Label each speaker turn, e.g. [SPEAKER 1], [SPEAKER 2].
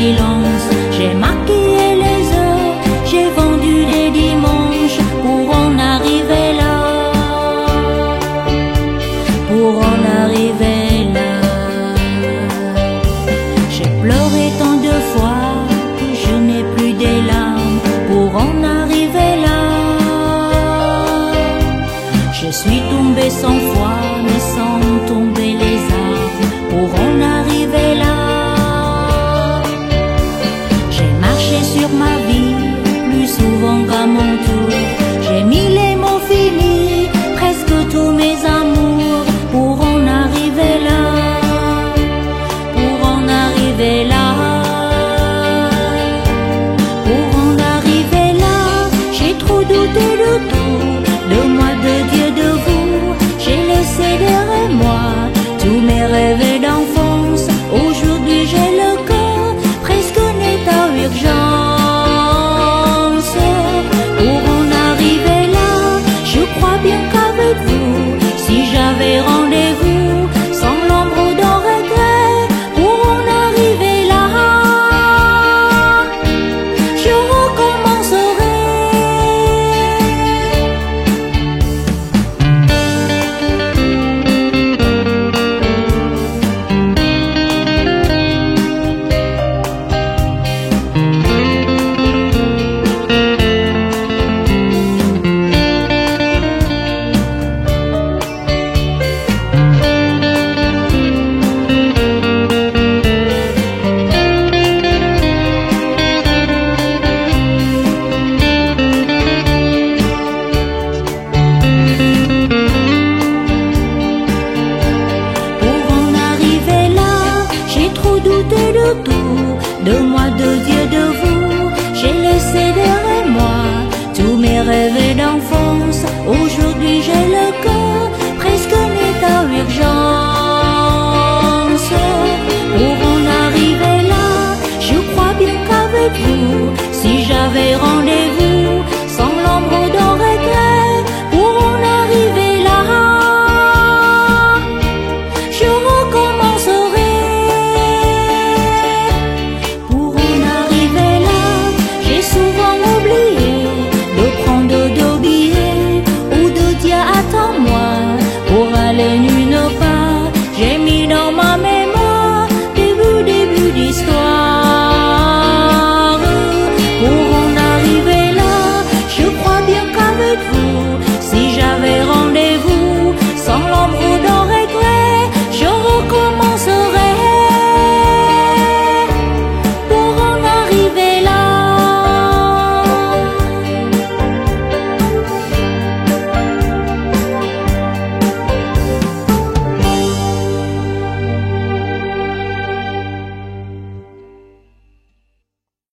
[SPEAKER 1] silence. J'ai maquillé les heures, j'ai vendu des dimanches pour en arriver là, pour en arriver là. J'ai pleuré tant de fois que je n'ai plus des larmes pour en arriver là. Je suis tombée 100 fois mais sans tomber les arbres pour en arriver là. J'ai marché sur ma vie plus souvent qu'à mon tour. J'ai mis les mots finis, presque tous mes amours pour en arriver là, pour en arriver là. Pour en arriver là, j'ai trop douté de tout, de moi, de Dieu, de vous. J'ai laissé derrière moi tous mes rêves d'enfance. Aujourd'hui j'ai le cœur presque net à urgence. Pour en arriver là, je crois bien qu'avec vous, si j'avais rendez-vous, sans l'ombre d'un regret, pour en arriver là, je recommencerai. De moi, de Dieu, de vous, j'ai laissé derrière moi tous mes rêves d'enfance. Aujourd'hui j'ai le cœur presque net à urgence. Pour en arriver là, je crois bien qu'avec vous, si j'avais rendez-vous,